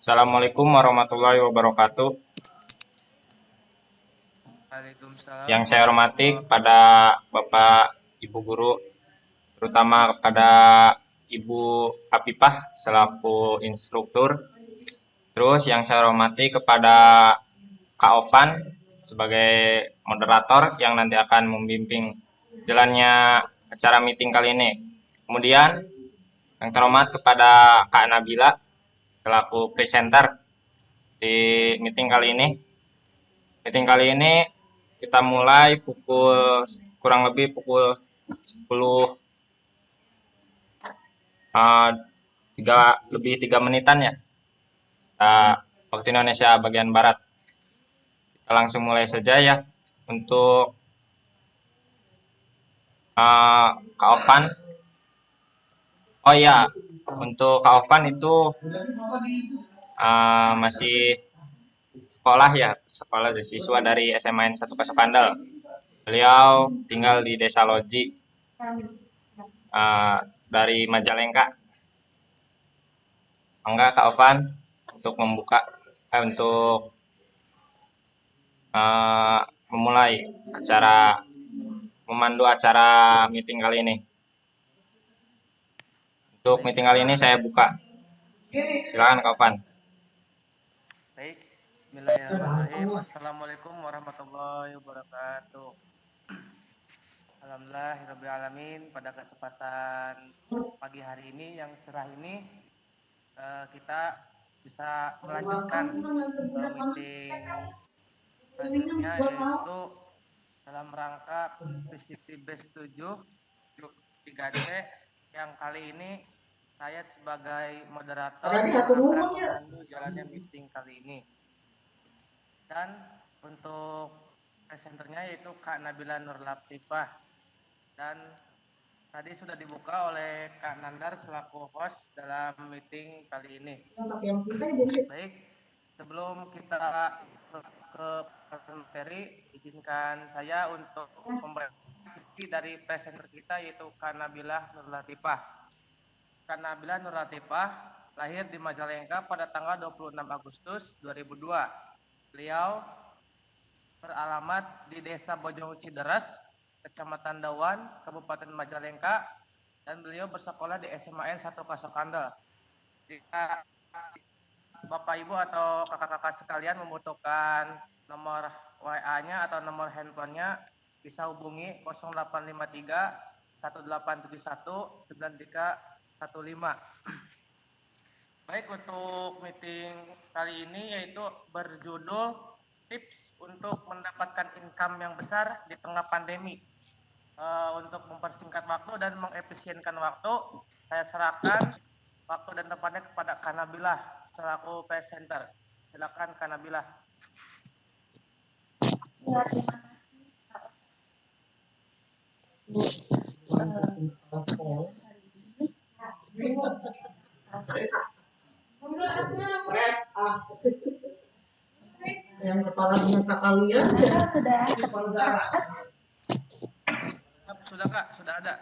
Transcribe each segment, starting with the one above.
Assalamualaikum warahmatullahi wabarakatuh. Waalaikumsalam Yang saya hormati warahmatullahi kepada Bapak Ibu Guru, terutama kepada Ibu Apipah selaku instruktur. Terus yang saya hormati kepada Kak Ovan sebagai moderator yang nanti akan membimbing jalannya acara meeting kali ini. Kemudian yang terhormat kepada Kak Nabila selaku presenter di meeting kali ini. Meeting kali ini kita mulai kurang lebih pukul 10 3 menitan ya. Waktu Indonesia bagian barat. Kita langsung mulai saja ya untuk Kak Ovan. Oh iya, untuk Kak Ovan itu masih sekolah siswa dari SMAN 1 Kasokandel. Beliau tinggal di Desa Loji dari Majalengka. Enggak Kak Ovan untuk memulai memandu acara meeting kali ini. Untuk meeting kali ini saya buka. Silakan Kak Ovan. Baik, bismillahirrahmanirrahim. Assalamualaikum warahmatullahi wabarakatuh. Alhamdulillahirrahmanirrahim. Pada kesempatan pagi hari ini yang cerah ini, kita bisa melanjutkan meeting selanjutnya, yaitu dalam rangka PCT Base 7 3C yang kali ini saya sebagai moderator akan memandu jalannya meeting kali ini. Dan untuk presenternya yaitu Kak Nabila Nur Latifah. Dan tadi sudah dibuka oleh Kak Nandar selaku host dalam meeting kali ini. Baik, sebelum kita ke materi, izinkan saya untuk mempresentasi dari presenter kita yaitu Kak Nabila Nur Latifah. Kak Nabila Nur Latifah lahir di Majalengka pada tanggal 26 Agustus 2002. Beliau beralamat di Desa Bojong Cideres, Kecamatan Dawan, Kabupaten Majalengka, dan beliau bersekolah di SMAN 1 Kasokandel. Jika Bapak Ibu atau kakak-kakak sekalian membutuhkan nomor WA-nya atau nomor handphonenya, bisa hubungi 0853 1871 9315. Baik, untuk meeting kali ini yaitu berjudul tips untuk mendapatkan income yang besar di tengah pandemi. Untuk mempersingkat waktu dan mengefisienkan waktu, saya serahkan waktu dan tempatnya kepada Kak Nabila selaku presenter. Silakan Kak Nabila. Yang kepala masa kalian Sudah Kak, sudah ada.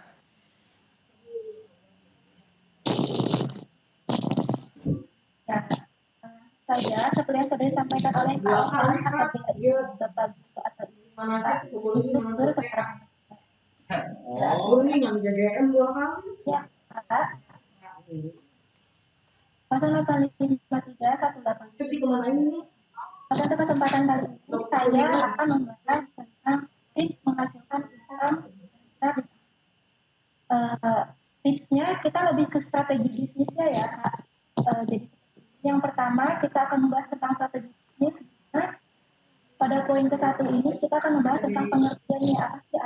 Saja seperti yang sudah disampaikan oleh Kak ini yang jagain dua kali. Ya, Kak. 0853 Tapi kemana ini? Pada kesempatan kali ini saya akan membahas tentang tips menghasilkan income. Tipsnya kita lebih ke strategi bisnisnya ya Kak. Jadi yang pertama kita akan membahas tentang strategi bisnis. Pada poin ke-1 ini kita akan membahas tentang pengertiannya apa sih.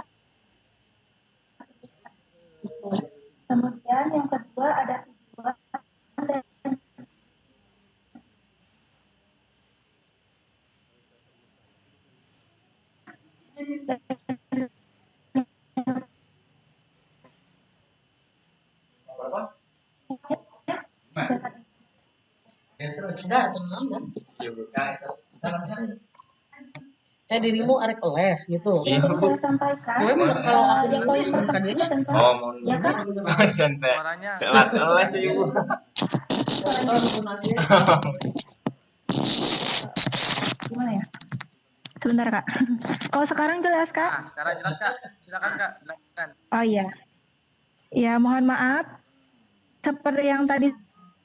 Kemudian yang kedua ada tujuan dan dirimu arek les gitu. yang saya sampaikan Kalau aku di poin pertama tentang ya Kak. Santai. Suaranya Kelas Ibu. gimana ya? Sebentar Kak. Oh sekarang jelas Kak? Nah, sekarang jelas Kak. Silakan Kak, dilanjutkan. Oh iya. Ya mohon maaf. Seperti yang tadi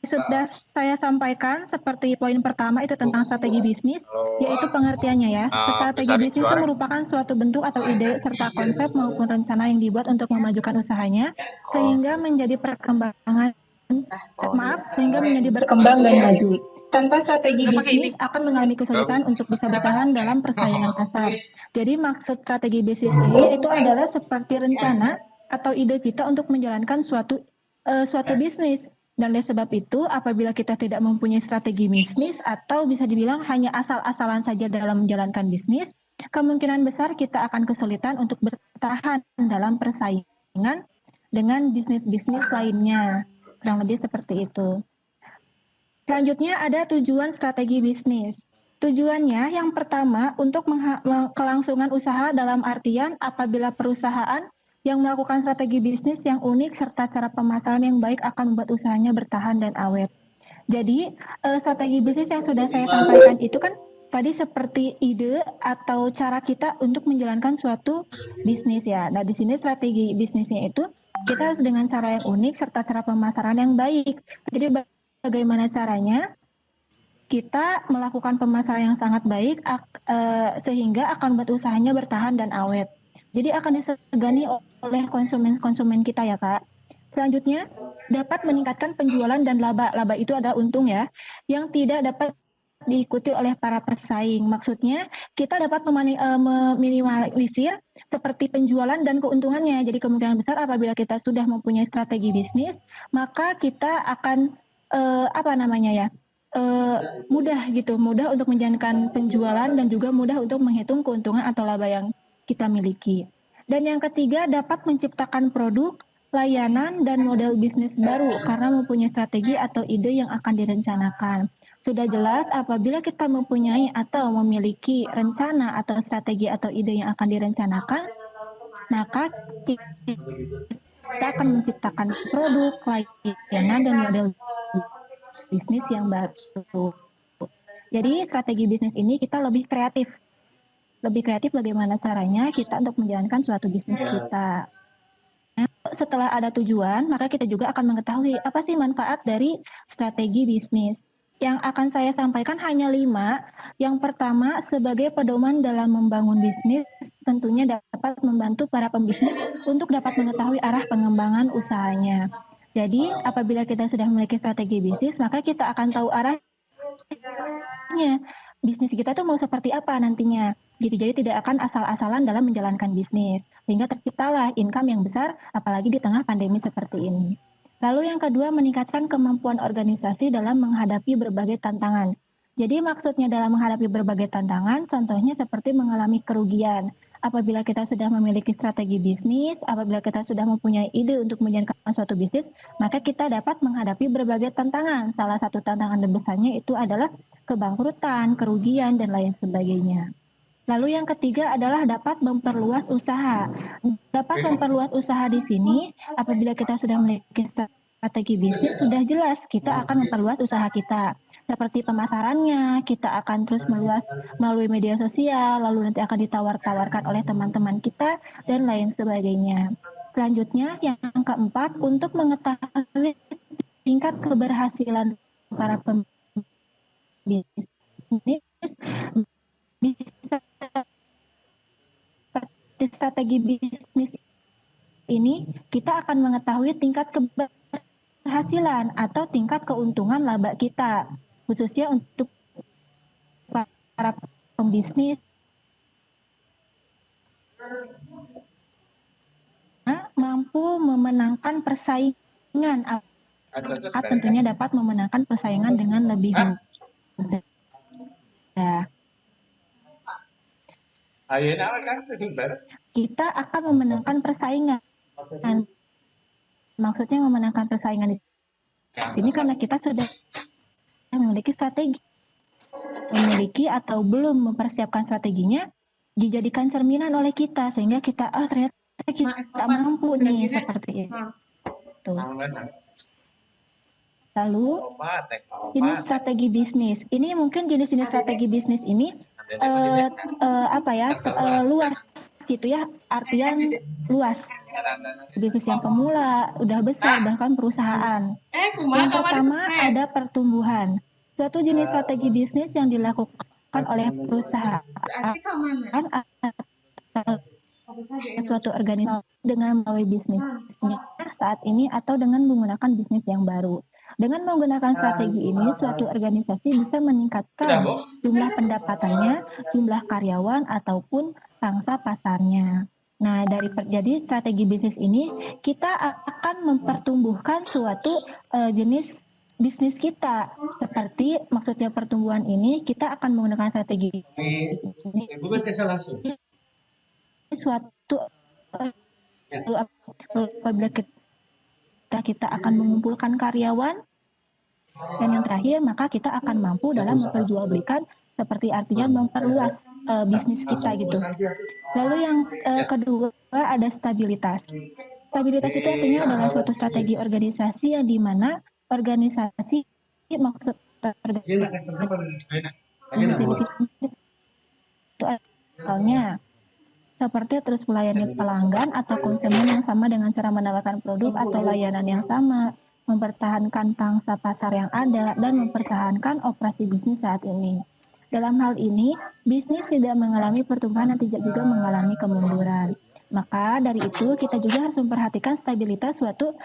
sudah saya sampaikan, seperti poin pertama itu tentang strategi bisnis, yaitu pengertiannya ya. Strategi Bisa bisnis itu suara. merupakan suatu bentuk atau ide serta konsep maupun rencana yang dibuat untuk memajukan usahanya sehingga menjadi perkembangan sehingga menjadi berkembang dan maju. Tanpa strategi bisnis akan mengalami kesulitan untuk bisa bertahan dalam persaingan pasar. Jadi maksud strategi bisnis ini itu adalah seperti rencana atau ide kita untuk menjalankan suatu bisnis. Dan oleh sebab itu, apabila kita tidak mempunyai strategi bisnis atau bisa dibilang hanya asal-asalan saja dalam menjalankan bisnis, kemungkinan besar kita akan kesulitan untuk bertahan dalam persaingan dengan bisnis-bisnis lainnya. Kurang lebih seperti itu. Selanjutnya ada tujuan strategi bisnis. Tujuannya yang pertama untuk kelangsungan usaha dalam artian apabila perusahaan yang melakukan strategi bisnis yang unik serta cara pemasaran yang baik akan membuat usahanya bertahan dan awet. Jadi strategi bisnis yang sudah saya sampaikan itu kan tadi seperti ide atau cara kita untuk menjalankan suatu bisnis ya. Nah di sini strategi bisnisnya itu kita harus dengan cara yang unik serta cara pemasaran yang baik. Jadi bagaimana caranya kita melakukan pemasaran yang sangat baik sehingga akan membuat usahanya bertahan dan awet. Jadi akan disegani oleh konsumen kita ya Kak. Selanjutnya dapat meningkatkan penjualan dan laba. Laba itu ada untung ya, yang tidak dapat diikuti oleh para pesaing. Maksudnya kita dapat meminimalisir seperti penjualan dan keuntungannya. Jadi kemungkinan besar apabila kita sudah mempunyai strategi bisnis, maka kita akan mudah untuk menjalankan penjualan dan juga mudah untuk menghitung keuntungan atau laba yang kita miliki. Dan yang ketiga dapat menciptakan produk, layanan, dan model bisnis baru karena mempunyai strategi atau ide yang akan direncanakan. Sudah jelas apabila kita mempunyai atau memiliki rencana atau strategi atau ide yang akan direncanakan, maka kita akan menciptakan produk, layanan, dan model bisnis yang baru. Jadi strategi bisnis ini kita lebih kreatif. Lebih kreatif bagaimana caranya kita untuk menjalankan suatu bisnis kita. Setelah ada tujuan, maka kita juga akan mengetahui apa sih manfaat dari strategi bisnis. Yang akan saya sampaikan hanya 5. Yang pertama, sebagai pedoman dalam membangun bisnis, tentunya dapat membantu para pembisnis untuk dapat mengetahui arah pengembangan usahanya. Jadi, apabila kita sudah memiliki strategi bisnis, maka kita akan tahu arahnya. Bisnis kita tuh mau seperti apa nantinya. Jadi tidak akan asal-asalan dalam menjalankan bisnis. Sehingga terciptalah income yang besar, apalagi di tengah pandemi seperti ini. Lalu yang kedua, meningkatkan kemampuan organisasi dalam menghadapi berbagai tantangan. Jadi maksudnya dalam menghadapi berbagai tantangan, contohnya seperti mengalami kerugian. Apabila kita sudah memiliki strategi bisnis, apabila kita sudah mempunyai ide untuk menjalankan suatu bisnis, maka kita dapat menghadapi berbagai tantangan. Salah satu tantangan terbesarnya itu adalah kebangkrutan, kerugian, dan lain sebagainya. Lalu yang ketiga adalah dapat memperluas usaha. Dapat memperluas usaha di sini apabila kita sudah memiliki strategi bisnis, sudah jelas kita akan memperluas usaha kita. Seperti pemasarannya, kita akan terus meluas melalui media sosial, lalu nanti akan ditawar-tawarkan oleh teman-teman kita, dan lain sebagainya. Selanjutnya, yang keempat, untuk mengetahui tingkat keberhasilan para pembisnis bisa seperti strategi bisnis ini kita akan mengetahui tingkat keberhasilan atau tingkat keuntungan laba kita, khususnya untuk para pembisnis mampu memenangkan persaingan, tentunya dapat memenangkan persaingan dengan lebih mudah. Kita akan memenangkan persaingan. Maksudnya memenangkan persaingan di sini karena kita sudah memiliki strategi. Memiliki atau belum mempersiapkan strateginya dijadikan cerminan oleh kita sehingga kita ternyata kita mampu nih seperti itu. Lalu ini strategi bisnis. Ini mungkin jenis-jenis strategi bisnis ini luas gitu ya, artian luas. Bisnis yang pemula, udah besar, bahkan perusahaan. Yang pertama ada pertumbuhan. Suatu jenis strategi bisnis yang dilakukan oleh perusahaan atau suatu organisasi dengan melalui bisnisnya saat ini atau dengan menggunakan bisnis yang baru. Dengan menggunakan strategi ini, suatu organisasi bisa meningkatkan jumlah pendapatannya, jumlah karyawan, ataupun pangsa pasarnya. Nah, jadi strategi bisnis ini kita akan mempertumbuhkan suatu jenis bisnis kita. Seperti maksudnya pertumbuhan ini, kita akan menggunakan strategi ini suatu apabila kita akan mengumpulkan karyawan, dan yang terakhir maka kita akan mampu dalam memperjualbelikan, seperti artinya memperluas bisnis kita gitu. Lalu yang kedua ada stabilitas. Stabilitas itu artinya adalah suatu strategi organisasi yang dimana organisasi maksud itu misalnya seperti terus melayani pelanggan atau konsumen yang sama dengan cara menawarkan produk atau layanan yang sama, mempertahankan pangsa pasar yang ada, dan mempertahankan operasi bisnis saat ini. Dalam hal ini, bisnis tidak mengalami pertumbuhan dan tidak juga mengalami kemunduran. Maka dari itu kita juga harus memperhatikan stabilitas suatu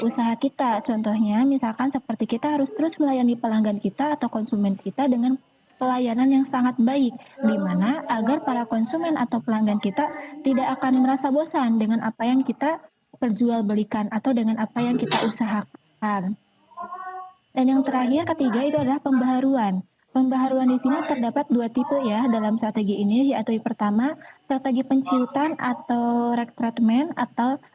usaha kita. Contohnya misalkan seperti kita harus terus melayani pelanggan kita atau konsumen kita dengan pelayanan yang sangat baik, di mana agar para konsumen atau pelanggan kita tidak akan merasa bosan dengan apa yang kita perjualbelikan atau dengan apa yang kita usahakan. Dan yang terakhir, ketiga itu adalah pembaharuan. Pembaharuan di sini terdapat dua tipe ya dalam strategi ini, yaitu pertama strategi penciutan atau recruitment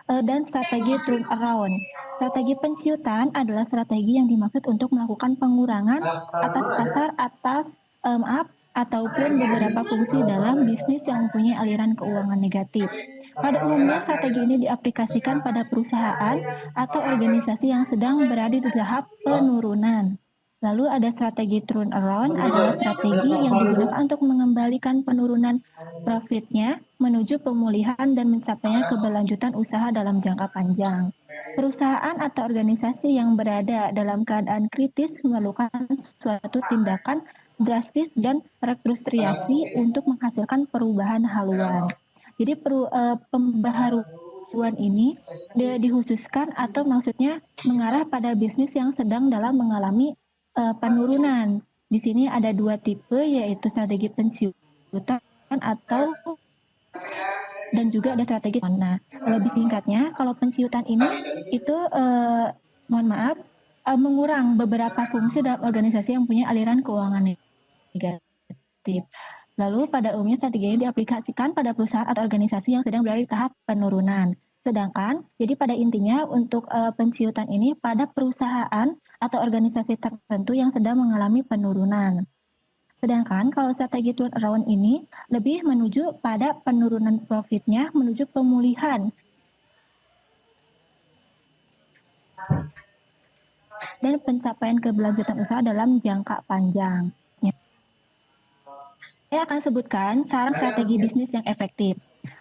dan strategi turnaround. Strategi penciutan adalah strategi yang dimaksud untuk melakukan pengurangan atas pasar ataupun beberapa fungsi dalam bisnis yang mempunyai aliran keuangan negatif. Pada umumnya strategi ini diaplikasikan pada perusahaan atau organisasi yang sedang berada di tahap penurunan. Lalu ada strategi turnaround adalah strategi yang digunakan untuk mengembalikan penurunan profitnya menuju pemulihan dan mencapainya keberlanjutan usaha dalam jangka panjang. Perusahaan atau organisasi yang berada dalam keadaan kritis memerlukan suatu tindakan drastis dan restrukturisasi untuk menghasilkan perubahan haluan. Jadi pembaharuan ini dikhususkan atau maksudnya mengarah pada bisnis yang sedang dalam mengalami penurunan. Di sini ada dua tipe, yaitu strategi pensiutan dan juga ada strategi. Nah, lebih singkatnya, kalau pensiutan ini itu mengurang beberapa fungsi dalam organisasi yang punya aliran keuangan negatif. Lalu pada umumnya strategi ini diaplikasikan pada perusahaan atau organisasi yang sedang berada di tahap penurunan. Sedangkan, jadi pada intinya untuk pensiutan ini pada perusahaan atau organisasi tertentu yang sedang mengalami penurunan. Sedangkan kalau strategi turnaround ini lebih menuju pada penurunan profitnya menuju pemulihan dan pencapaian keberlanjutan usaha dalam jangka panjang. Saya akan sebutkan cara strategi bisnis yang efektif.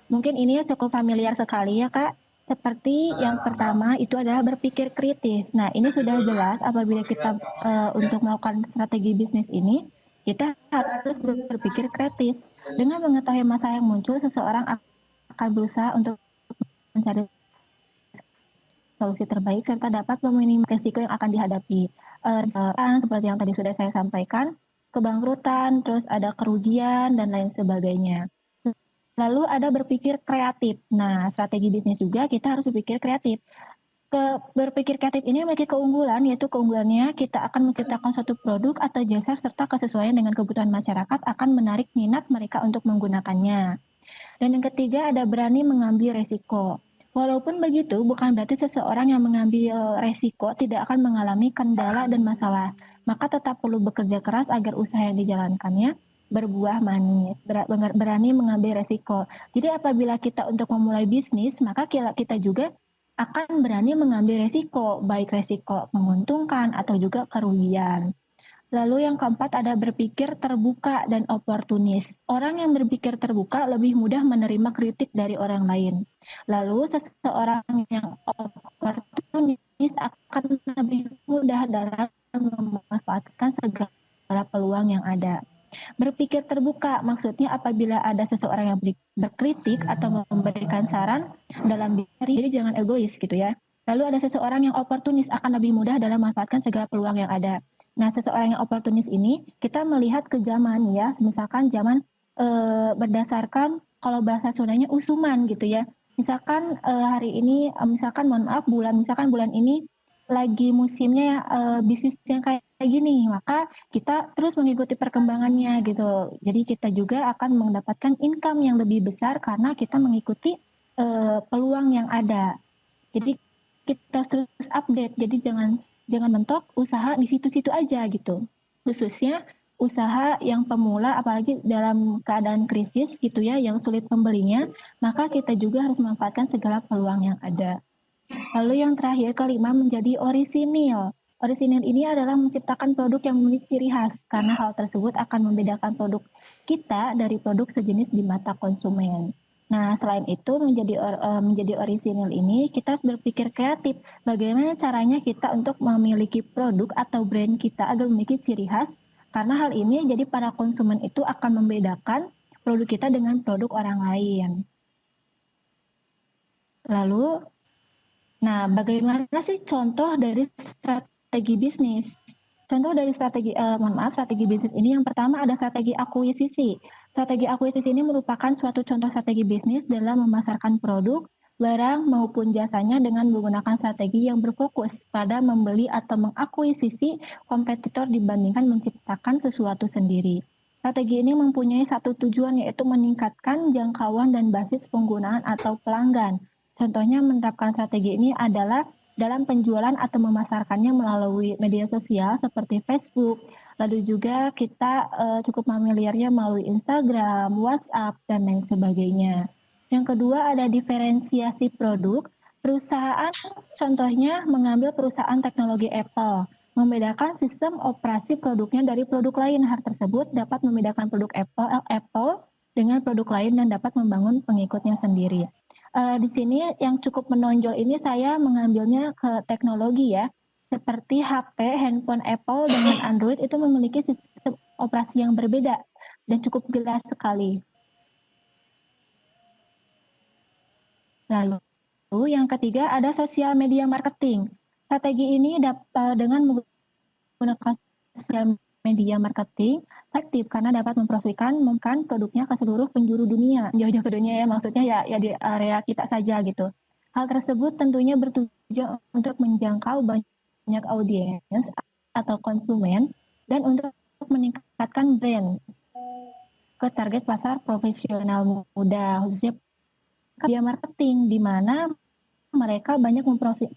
Mungkin ini cukup familiar sekali ya Kak. Seperti yang pertama itu adalah berpikir kritis. Nah ini sudah jelas apabila kita untuk melakukan strategi bisnis ini, kita harus berpikir kritis. Dengan mengetahui masalah yang muncul, seseorang akan berusaha untuk mencari solusi terbaik serta dapat meminimalisasi risiko yang akan dihadapi. Seperti yang tadi sudah saya sampaikan, kebangkrutan, terus ada kerugian, dan lain sebagainya. Lalu ada berpikir kreatif. Nah, strategi bisnis juga kita harus berpikir kreatif. Berpikir kreatif ini memiliki keunggulan, yaitu keunggulannya kita akan menciptakan suatu produk atau jasa serta kesesuaian dengan kebutuhan masyarakat akan menarik minat mereka untuk menggunakannya. Dan yang ketiga ada berani mengambil resiko. Walaupun begitu, bukan berarti seseorang yang mengambil resiko tidak akan mengalami kendala dan masalah. Maka tetap perlu bekerja keras agar usaha yang dijalankannya berbuah manis, berani mengambil resiko. Jadi apabila kita untuk memulai bisnis, maka kita juga akan berani mengambil resiko, baik resiko menguntungkan atau juga kerugian. Lalu yang keempat ada berpikir terbuka dan oportunis. Orang yang berpikir terbuka lebih mudah menerima kritik dari orang lain. Lalu seseorang yang oportunis akan lebih mudah dalam memanfaatkan segala peluang yang ada. Berpikir terbuka maksudnya apabila ada seseorang yang berkritik atau memberikan saran dalam diri, jadi jangan egois gitu ya. Lalu ada seseorang yang oportunis akan lebih mudah dalam memanfaatkan segala peluang yang ada. Nah, seseorang yang oportunis ini kita melihat ke zaman ya, misalkan zaman berdasarkan kalau bahasa Sundanya usuman gitu ya. Misalkan hari ini, misalkan mohon maaf misalkan bulan ini lagi musimnya bisnis yang kayak gini, maka kita terus mengikuti perkembangannya gitu. Jadi kita juga akan mendapatkan income yang lebih besar karena kita mengikuti peluang yang ada. Jadi kita terus update. Jadi jangan mentok usaha di situ-situ aja gitu. Khususnya usaha yang pemula apalagi dalam keadaan krisis gitu ya yang sulit pembelinya, maka kita juga harus memanfaatkan segala peluang yang ada. Lalu yang terakhir kelima menjadi orisinil. Orisinil ini adalah menciptakan produk yang memiliki ciri khas karena hal tersebut akan membedakan produk kita dari produk sejenis di mata konsumen. Nah, selain itu menjadi orisinil ini kita harus berpikir kreatif. Bagaimana caranya kita untuk memiliki produk atau brand kita agar memiliki ciri khas? Karena hal ini jadi para konsumen itu akan membedakan produk kita dengan produk orang lain. Lalu, nah bagaimana sih contoh dari strategi bisnis? Contoh dari strategi bisnis ini yang pertama ada strategi akuisisi. Strategi akuisisi ini merupakan suatu contoh strategi bisnis dalam memasarkan produk, barang maupun jasanya dengan menggunakan strategi yang berfokus pada membeli atau mengakuisisi kompetitor dibandingkan menciptakan sesuatu sendiri. Strategi ini mempunyai satu tujuan yaitu meningkatkan jangkauan dan basis penggunaan atau pelanggan. Contohnya menerapkan strategi ini adalah dalam penjualan atau memasarkannya melalui media sosial seperti Facebook. Lalu juga kita cukup familiarnya melalui Instagram, WhatsApp, dan lain sebagainya. Yang kedua ada diferensiasi produk. Perusahaan contohnya mengambil perusahaan teknologi Apple. Membedakan sistem operasi produknya dari produk lain. Hal tersebut dapat membedakan produk Apple dengan produk lain dan dapat membangun pengikutnya sendiri. Di sini yang cukup menonjol ini saya mengambilnya ke teknologi ya, seperti HP, handphone Apple dengan Android itu memiliki sistem operasi yang berbeda dan cukup jelas sekali. Lalu yang ketiga ada sosial media marketing. Strategi ini dengan menggunakan sosial media marketing aktif karena dapat mempromosikan produknya ke seluruh penjuru dunia, jauh-jauh ke dunia ya, maksudnya ya di area kita saja gitu. Hal tersebut tentunya bertujuan untuk menjangkau banyak audiens atau konsumen dan untuk meningkatkan brand ke target pasar profesional muda, khususnya media marketing di mana mereka banyak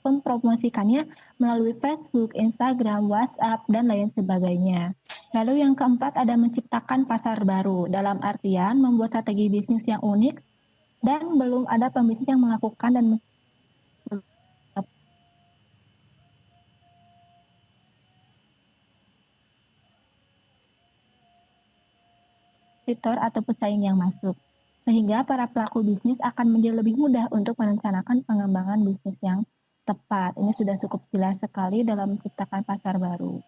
mempromosikannya melalui Facebook, Instagram, WhatsApp, dan lain sebagainya. Lalu yang keempat ada menciptakan pasar baru, dalam artian membuat strategi bisnis yang unik dan belum ada pembisnis yang melakukan dan kompetitor atau pesaing yang masuk. Sehingga para pelaku bisnis akan menjadi lebih mudah untuk merencanakan pengembangan bisnis yang tepat. Ini sudah cukup jelas sekali dalam menciptakan pasar baru.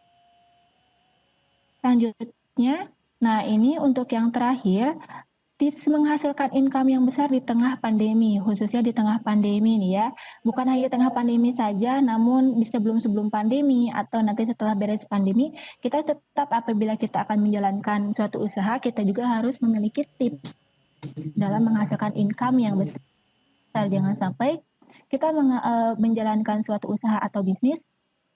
Selanjutnya, nah ini untuk yang terakhir, tips menghasilkan income yang besar di tengah pandemi, khususnya di tengah pandemi nih ya. Bukan hanya di tengah pandemi saja, namun di sebelum pandemi atau nanti setelah beres pandemi, kita tetap apabila kita akan menjalankan suatu usaha, kita juga harus memiliki tips dalam menghasilkan income yang besar. Jangan sampai kita menjalankan suatu usaha atau bisnis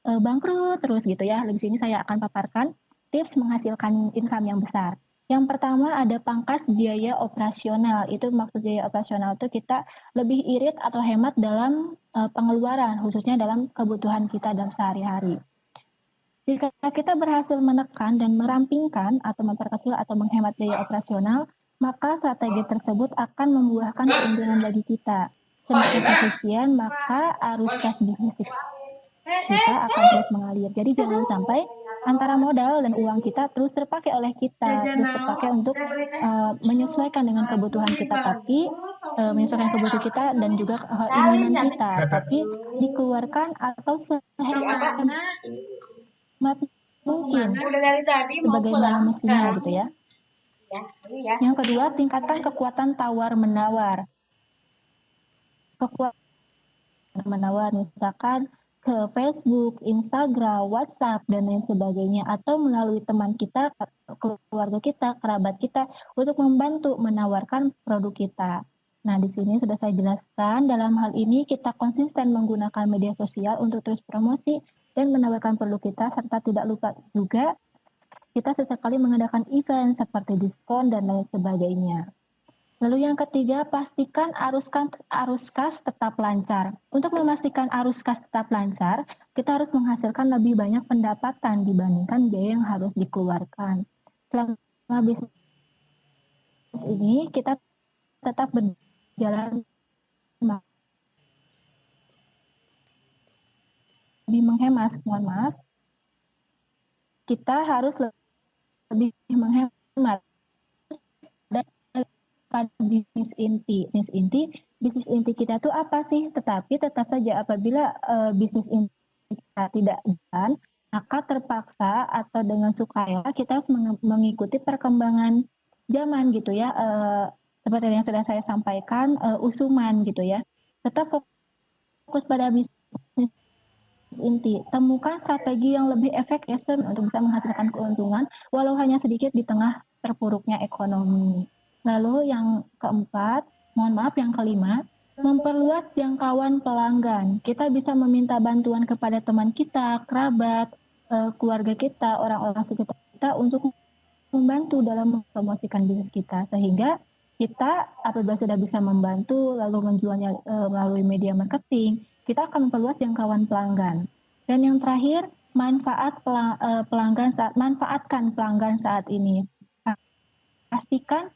bangkrut terus gitu ya. Di sini saya akan paparkan tips menghasilkan income yang besar. Yang pertama ada pangkas biaya operasional. Itu maksud biaya operasional itu kita lebih irit atau hemat dalam pengeluaran, khususnya dalam kebutuhan kita dalam sehari-hari. Jika kita berhasil menekan dan merampingkan atau memperkecil atau menghemat biaya operasional, maka strategi tersebut akan membuahkan keuntungan bagi kita. Semakin efisien, maka arus kas bisnis kita akan terus mengalir. Jadi jangan sampai antara modal dan uang kita terus terpakai oleh kita, terus terpakai untuk menyesuaikan dengan kebutuhan kita, tapi menyesuaikan kebutuhan kita dan juga keinginan kita, tapi dikeluarkan atau sehemat mungkin Udah dari tadi mau sebagaimana pulang mestinya sekarang. gitu ya. Ya, iya. Yang kedua, tingkatkan kekuatan tawar-menawar. Kekuatan menawar misalkan ke Facebook, Instagram, WhatsApp, dan lain sebagainya, atau melalui teman kita, keluarga kita, kerabat kita, untuk membantu menawarkan produk kita. Nah, di sini sudah saya jelaskan, dalam hal ini kita konsisten menggunakan media sosial untuk terus promosi dan menawarkan produk kita, serta tidak lupa juga kita sesekali mengadakan event seperti diskon dan lain sebagainya. Lalu yang ketiga, pastikan arus kas tetap lancar. Untuk memastikan arus kas tetap lancar, kita harus menghasilkan lebih banyak pendapatan dibandingkan biaya yang harus dikeluarkan. Selama bisnis ini, kita tetap berjalan lebih menghemat, kita harus lebih menghemat pada bisnis inti kita tuh apa sih? Tetapi tetap saja apabila bisnis inti kita tidak jalan, maka terpaksa atau dengan sukarela kita harus mengikuti perkembangan zaman gitu ya. Seperti yang sudah saya sampaikan, usuman gitu ya. Tetap fokus pada bisnis inti. Temukan strategi yang lebih efektif untuk bisa menghasilkan keuntungan walau hanya sedikit di tengah terpuruknya ekonomi. Lalu yang keempat, yang kelima, memperluas jangkauan pelanggan. Kita bisa meminta bantuan kepada teman kita, kerabat, keluarga kita, orang-orang sekitar kita untuk membantu dalam mempromosikan bisnis kita. Sehingga kita apabila sudah bisa membantu lalu menjualnya melalui media marketing, kita akan memperluas jangkauan pelanggan. Dan yang terakhir, manfaatkan pelanggan saat ini. Pastikan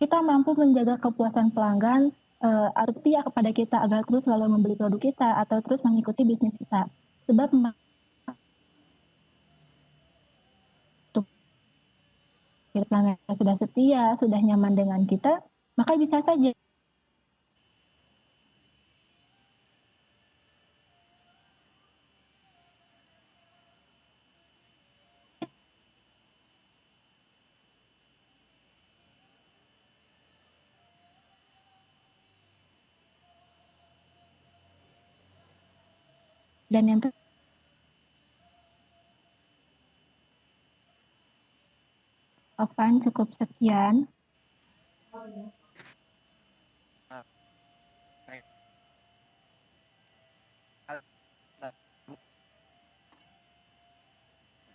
kita mampu menjaga kepuasan pelanggan atau setia kepada kita agar terus selalu membeli produk kita atau terus mengikuti bisnis kita. Sebab pelanggan sudah setia, sudah nyaman dengan kita, maka bisa saja dan yang cukup sekian.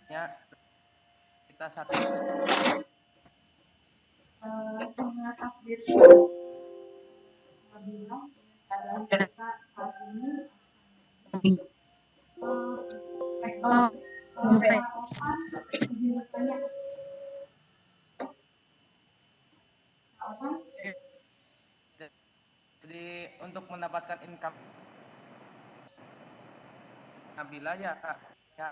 Ya, kita satu jadi untuk mendapatkan income Nabila ya Kak ya.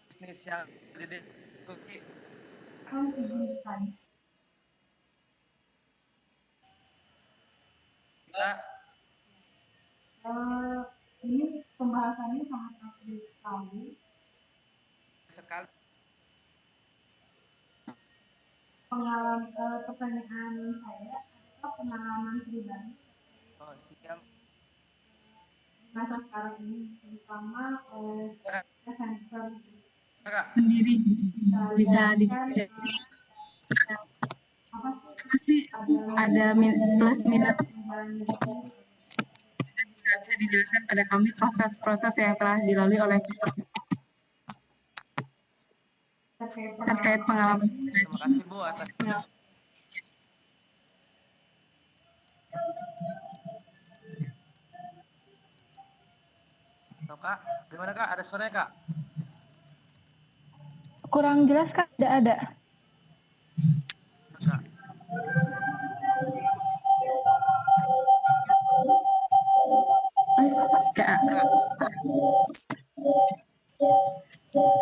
Bisnis yang diikuti kita Ini pembahasannya sangat menarik sekali. sekali Pengalaman pertanyaan saya adalah pengalaman pribadi siap masa sekarang ini, terutama center Kak. Sendiri bisa di apa sih ada plus minus bisa dijelaskan pada kami proses-proses yang telah dilalui oleh terkait pengalaman. Terima kasih Bu atas Kak, gimana Kak? Ada suaranya Kak? Kurang jelas Kak, tidak ada. Kak. Kak.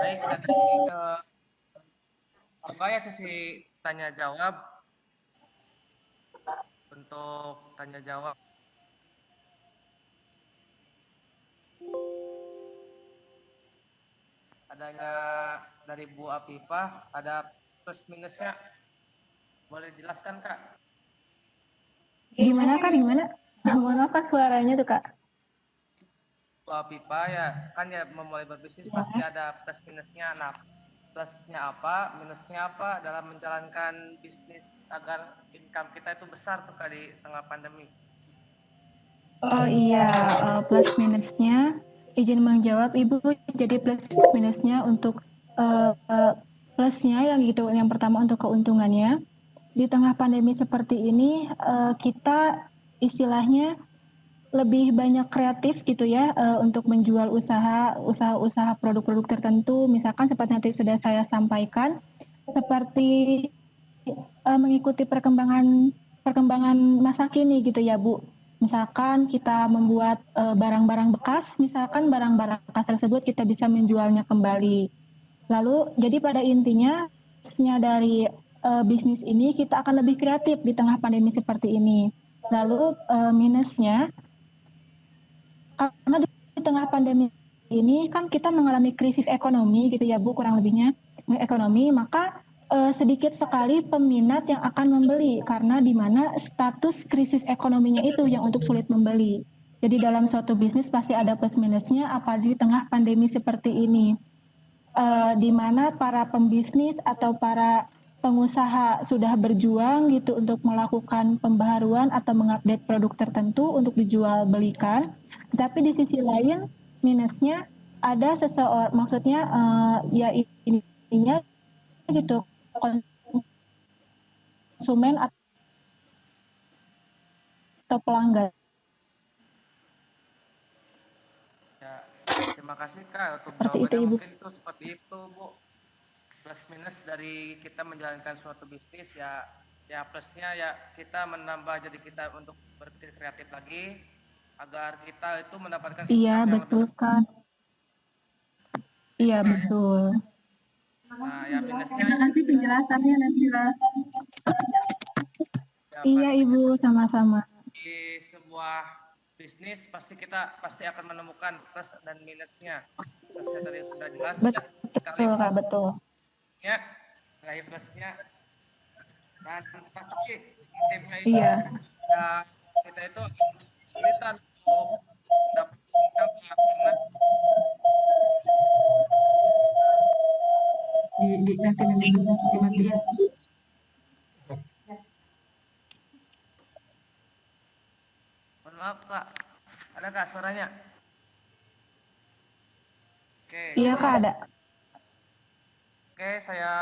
Baik, jadi apa ya sesi tanya jawab. Untuk tanya jawab adanya dari Bu Afifah, ada plus minusnya, boleh jelaskan Kak? Gimana Kak? Gimana? Mohon maaf Kak, suaranya tuh Kak. Bu Afifah ya kan ya memulai berbisnis pasti ada plus minusnya. Nah, plusnya apa, minusnya apa dalam menjalankan bisnis agar income kita itu besar tuh Kak di tengah pandemi? Oh iya, plus minusnya izin menjawab Ibu. Jadi plus minusnya untuk plusnya yang gitu, yang pertama untuk keuntungannya di tengah pandemi seperti ini kita istilahnya lebih banyak kreatif gitu ya untuk menjual usaha produk-produk tertentu, misalkan seperti nanti sudah saya sampaikan seperti mengikuti perkembangan masa kini gitu ya Bu. Misalkan kita membuat barang-barang bekas, misalkan barang-barang bekas tersebut kita bisa menjualnya kembali. Lalu jadi pada intinya dari bisnis ini kita akan lebih kreatif di tengah pandemi seperti ini. Lalu minusnya karena di tengah pandemi ini kan kita mengalami krisis ekonomi gitu ya Bu, kurang lebihnya ekonomi, maka sedikit sekali peminat yang akan membeli karena di mana status krisis ekonominya itu yang untuk sulit membeli. Jadi dalam suatu bisnis pasti ada plus minusnya, apalagi di tengah pandemi seperti ini, di mana para pembisnis atau para pengusaha sudah berjuang gitu untuk melakukan pembaharuan atau mengupdate produk tertentu untuk dijual belikan. Tapi di sisi lain minusnya ada seseorang, maksudnya ya ininya gitu konsumen atau pelanggan. Ya, terima kasih Kak untuk Seperti itu jawabannya. Ibu. Mungkin itu seperti itu Bu. Plus minus dari kita menjalankan suatu bisnis ya, ya plusnya ya kita menambah jadi kita untuk berpikir kreatif lagi agar kita itu mendapatkan Iya income yang betul lebih besar. kan. Iya Kak, ya. betul. Nah, ya minusnya Terima kasih penjelasannya Najila. ya Iya pastinya Ibu, sama-sama. di sebuah bisnis pasti akan menemukan plus dan minusnya. Plusnya tadi sudah jelas ya, sekali Betul Kak, betul. ya, nilai plusnya dan pasti tipnya itu Iya. ya kita itu kesulitan untuk dapat income ya, karena Nanti dimatiin. mohon maaf Kak, ada Kak suaranya? Oke, Iya jadi Kak ada. oke saya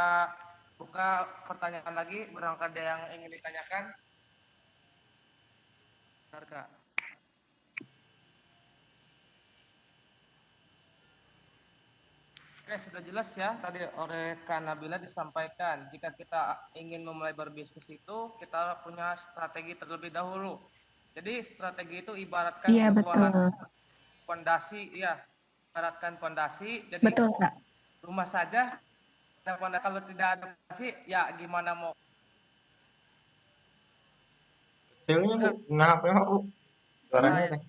buka pertanyaan lagi, barangkali ada yang ingin ditanyakan. Bentar Kak. Oke, sudah jelas ya tadi oleh Kak Nabila disampaikan jika kita ingin memulai berbisnis itu kita punya strategi terlebih dahulu. Jadi strategi itu ibaratkan Iya sebuah betul. fondasi ya, ibaratkan fondasi. Jadi Betul Kak. rumah saja kalau tidak ada fondasi ya gimana mau Kecilnya Bu, nah apa Bu? Suaranya teh.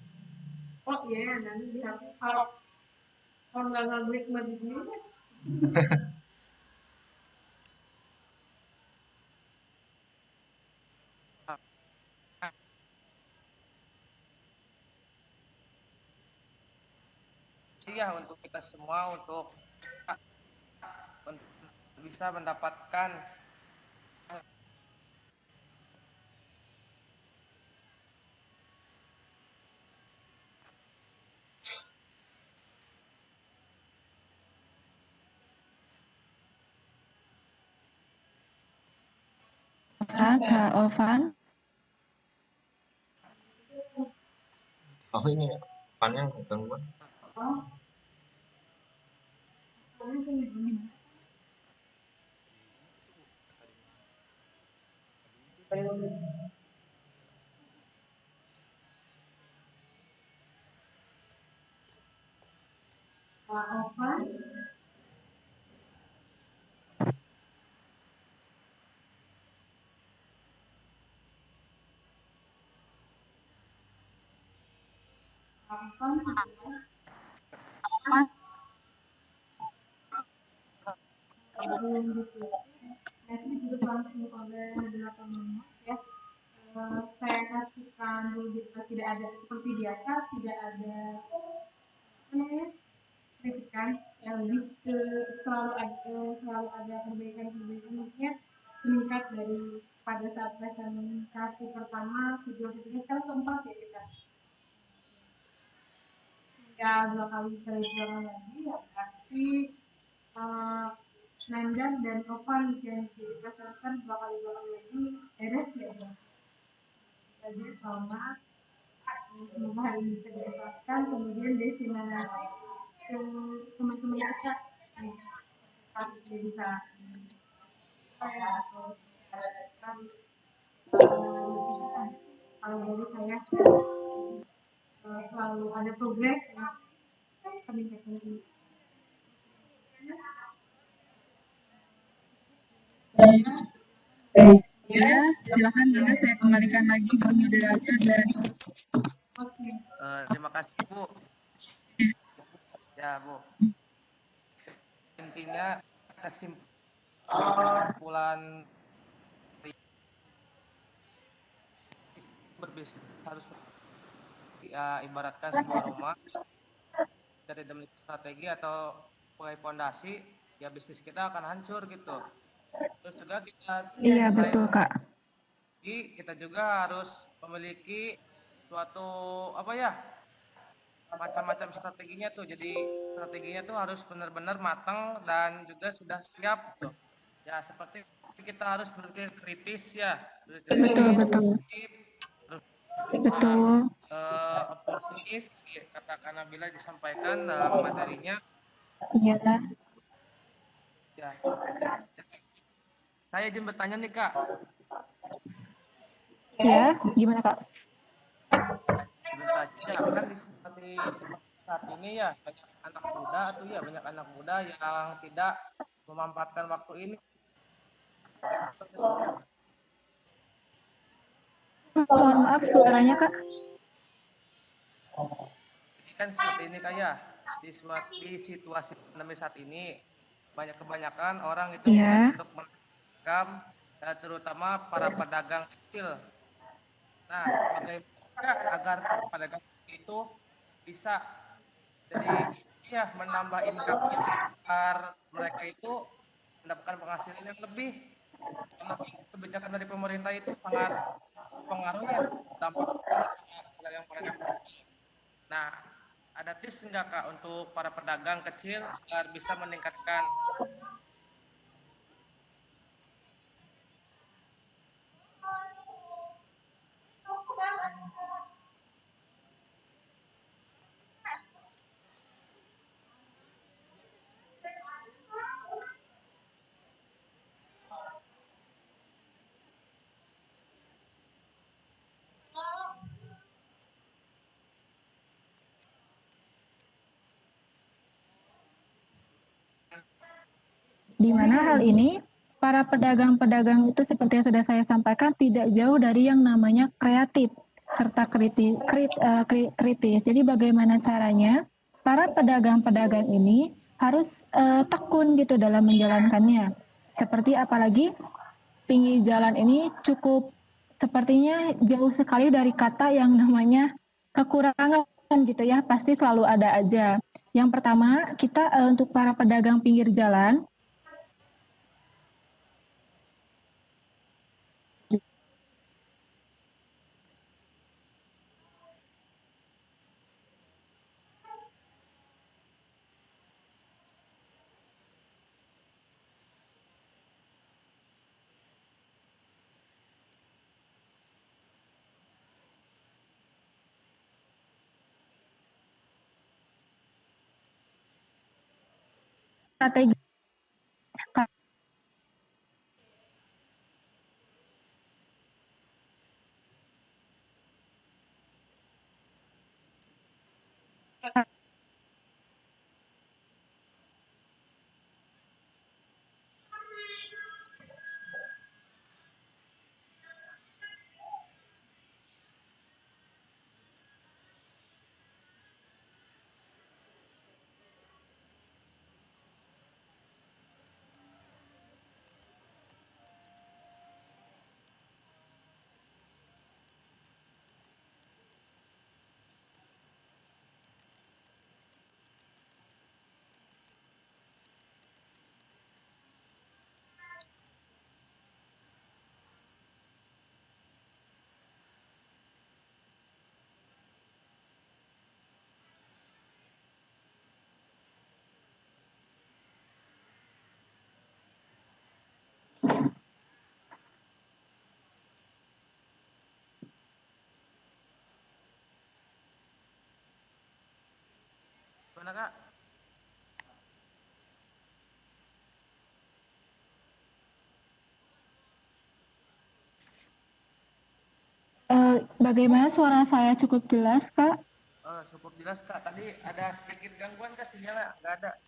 Oh iya, nanti bisa kalau nggak ngaglik mah di sini. ya untuk kita semua untuk bisa mendapatkan Kak Ovan. Oh ini pannya gangguan. Ovan. Ovan. Sebelum ditutup, nanti ditutup langsung oleh 8 menit ya. Saya pastikan dulu tidak ada seperti biasa, tidak ada kritikan yang lebih ke selalu ada perbaikan maksudnya meningkat dari pada saat presentasi pertama video ketiga sekarang keempat ya kita hingga 2 kali perjuangan lagi ya berarti Nandan dan Ovan yang dipresentasikan 2 kali lagi beres ya jadi selamat semoga hari ini bisa dijelaskan kemudian destinasi ke teman-teman kita pasti bisa kalau dari saya selalu ada progres ya peningkatan ini. Ya, silakan Bunda, saya kembalikan lagi ke moderator dari Oke. Terima kasih Bu. Ya Bu. Intinya kesimpulan berbisnis harus ya, ibaratkan sebuah rumah dari demi strategi atau sebagai fondasi ya bisnis kita akan hancur gitu. Terus juga kita Iya, betul, Kak. kita juga harus memiliki suatu apa ya macam-macam strateginya tuh. Jadi strateginya tuh harus benar-benar matang dan juga sudah siap tuh. Ya seperti kita harus berpikir kritis ya, Betul, betul. terus Betul. oportunis kata Nabila disampaikan dalam materinya Iya. ya. Saya izin bertanya nih Kak. Ya, gimana, Kak? Bertanya kan seperti saat ini ya banyak anak muda atau ya banyak anak muda yang tidak memanfaatkan waktu ini. Mohon maaf suaranya, Kak. Jadi kan seperti ini kayak di situasi pandemi saat ini kebanyakan orang itu Iya. memilih untuk merekam terutama para pedagang kecil. Nah, bagaimana agar pedagang itu bisa jadi ya menambah income-nya agar mereka itu mendapatkan penghasilan yang lebih karena kebijakan dari pemerintah itu sangat pengaruh ya dampak sekali yang pedagang. Nah, ada tips enggak Kak untuk para pedagang kecil agar bisa meningkatkan Di mana hal ini para pedagang-pedagang itu seperti yang sudah saya sampaikan tidak jauh dari yang namanya kreatif serta kritis. Jadi bagaimana caranya para pedagang-pedagang ini harus tekun gitu dalam menjalankannya. Seperti apalagi pinggir jalan ini cukup sepertinya jauh sekali dari kata yang namanya kekurangan gitu ya, pasti selalu ada aja. Yang pertama, kita untuk para pedagang pinggir jalan strategi Gimana Kak? Bagaimana suara saya cukup jelas, Kak? Cukup jelas Kak. Tadi ada sedikit gangguan Kak sinyalnya? Nggak ada.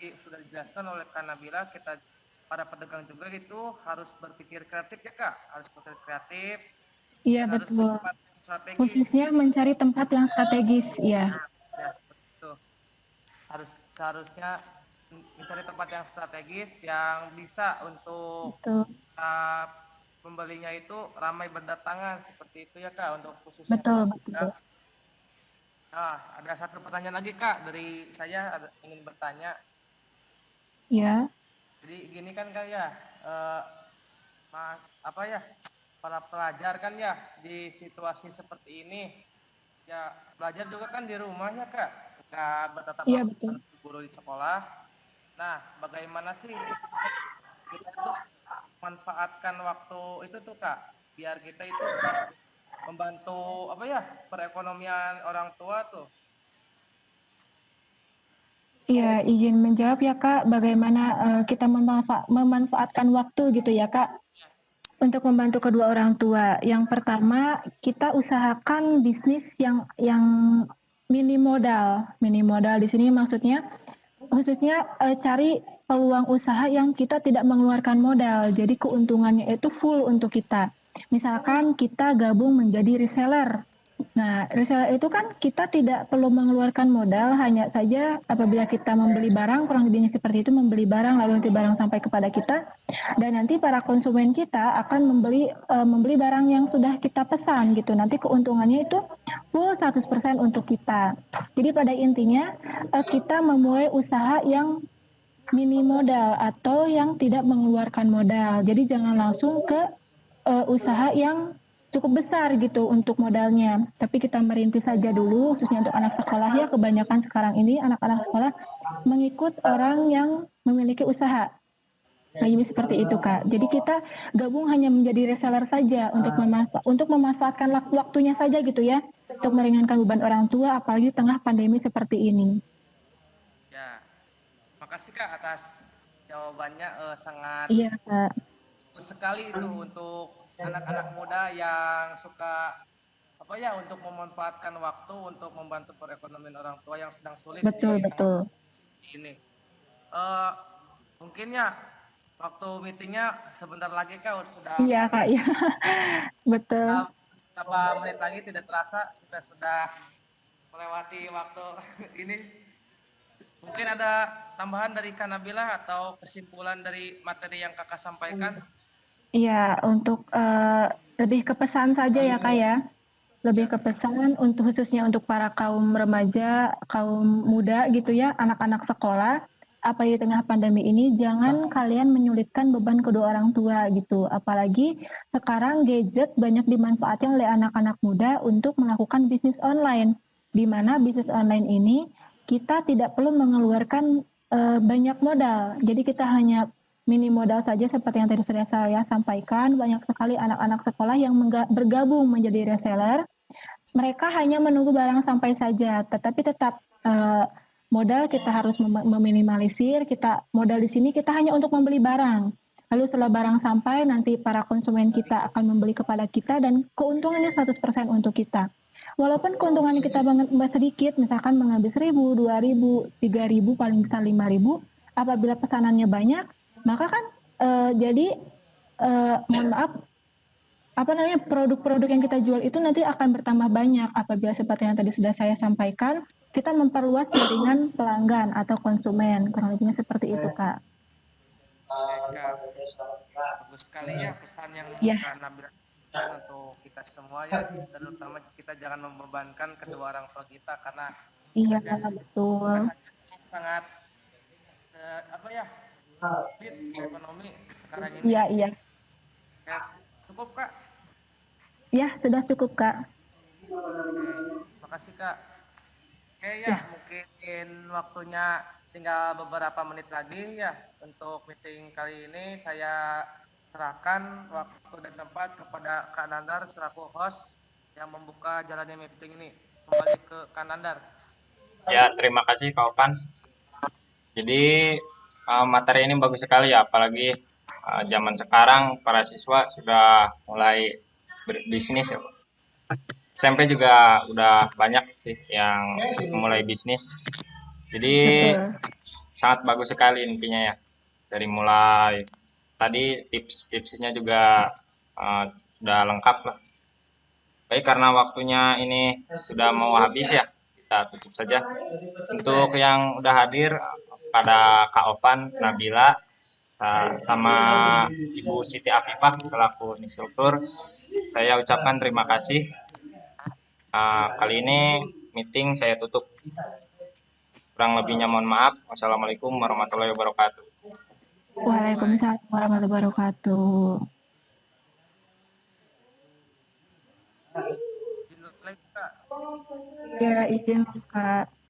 Jadi sudah dijelaskan oleh Kak Nabila, kita para pedagang juga itu harus berpikir kreatif ya Kak, harus berpikir kreatif Iya, dan harus betul. bertempat strategis. Khususnya mencari tempat yang strategis, ya. Ya seperti itu. Seharusnya mencari tempat yang strategis yang bisa untuk Betul. pembelinya itu ramai berdatangan seperti itu ya Kak, untuk khususnya. Betul, betul. Nah, ada satu pertanyaan lagi Kak dari saya, ingin bertanya. Ya, Jadi gini kan Kak ya, para pelajar kan ya di situasi seperti ini, ya belajar juga kan di rumah ya Kak, nggak bertatap iya muka betul. dengan guru di sekolah. Nah, bagaimana sih kita tuh manfaatkan waktu itu tuh Kak, biar kita itu membantu perekonomian orang tua tuh. Iya, izin menjawab ya Kak, bagaimana kita memanfaatkan waktu gitu ya Kak, untuk membantu kedua orang tua. Yang pertama, kita usahakan bisnis yang minim modal. Minim modal di sini maksudnya khususnya cari peluang usaha yang kita tidak mengeluarkan modal. Jadi keuntungannya itu full untuk kita. Misalkan kita gabung menjadi reseller. Nah, reseller itu kan kita tidak perlu mengeluarkan modal, hanya saja apabila kita membeli barang, kurang lebihnya seperti itu, membeli barang lalu nanti barang sampai kepada kita, dan nanti para konsumen kita akan membeli barang yang sudah kita pesan gitu. Nanti keuntungannya itu full 100% untuk kita. Jadi pada intinya kita memulai usaha yang mini modal atau yang tidak mengeluarkan modal. Jadi jangan langsung ke usaha yang cukup besar gitu untuk modalnya. Tapi kita merintis saja dulu, khususnya untuk anak sekolah ya. Kebanyakan sekarang ini anak-anak sekolah mengikut orang yang memiliki usaha. Nah, jadi seperti itu Kak. Jadi kita gabung hanya menjadi reseller saja untuk memanfaatkan waktunya saja gitu ya, untuk meringankan beban orang tua, apalagi di tengah pandemi seperti ini. Ya, makasih Kak atas jawabannya, sangat Iya Kak. sekali itu untuk anak-anak muda yang suka untuk memanfaatkan waktu untuk membantu perekonomian orang tua yang sedang sulit Betul, di betul. ini. Mungkin ya waktu meetingnya sebentar lagi Kak, sudah Iya Kak, ya. Betul. beberapa menit lagi, tidak terasa kita sudah melewati waktu ini. Mungkin ada tambahan dari Kak Nabila atau kesimpulan dari materi yang Kakak sampaikan? Iya, untuk lebih ke pesan saja ya Kak ya. Lebih ke pesan untuk khususnya untuk para kaum remaja, kaum muda gitu ya, anak-anak sekolah, apa di tengah pandemi ini jangan kalian menyulitkan beban kedua orang tua gitu. Apalagi sekarang gadget banyak dimanfaatkan oleh anak-anak muda untuk melakukan bisnis online. Di mana bisnis online ini kita tidak perlu mengeluarkan banyak modal. Jadi kita hanya mini modal saja seperti yang tadi sudah saya sampaikan. Banyak sekali anak-anak sekolah yang bergabung menjadi reseller. Mereka hanya menunggu barang sampai saja, tetapi tetap modal kita harus meminimalisir. Kita modal di sini kita hanya untuk membeli barang. Lalu setelah barang sampai, nanti para konsumen kita akan membeli kepada kita dan keuntungannya 100% untuk kita. walaupun keuntungan kita banget sedikit, misalkan mengambil 1.000, 2.000, 3.000, paling bisa 5.000, apabila pesanannya banyak, maka kan jadi mohon maaf, apa namanya, produk-produk yang kita jual itu nanti akan bertambah banyak apabila seperti yang tadi sudah saya sampaikan, kita memperluas jaringan pelanggan atau konsumen, kurang lebihnya seperti itu, Kak. Oke, Kak. Bagus sekali ya pesan yang Ya, Kak Nabila sampaikan untuk kita semua ya, terutama kita jangan membebankan kedua orang tua kita karena iya kerja betul. sangat apa ya, sulit ekonomi sekarang ini. Iya, iya. Ya, cukup Kak. Ya, sudah cukup, Kak. Oke, makasih Kak. Oke ya, Ya. mungkin waktunya tinggal beberapa menit lagi ya untuk meeting kali ini. Saya serahkan waktu dan tempat kepada Kak Nandar selaku host yang membuka jalannya meeting ini. Kembali ke Kak Nandar. Ya, terima kasih Kak Opan. Jadi materi ini bagus sekali ya, apalagi zaman sekarang para siswa sudah mulai berbisnis ya. SMP juga udah banyak sih yang mulai bisnis. Jadi Betul. sangat bagus sekali intinya ya. Dari mulai tadi tips-tipsnya juga sudah lengkap lah. Baik, karena waktunya ini sudah mau habis ya, kita tutup saja. Untuk yang udah hadir pada Kak Ovan, Nabila, sama Ibu Siti Afifah selaku instruktur, saya ucapkan terima kasih. Kali ini meeting saya tutup. Kurang lebihnya mohon maaf. Wassalamualaikum warahmatullahi wabarakatuh. Waalaikumsalam warahmatullahi wabarakatuh. Izin lagi Kak. Ya, izin, Kak.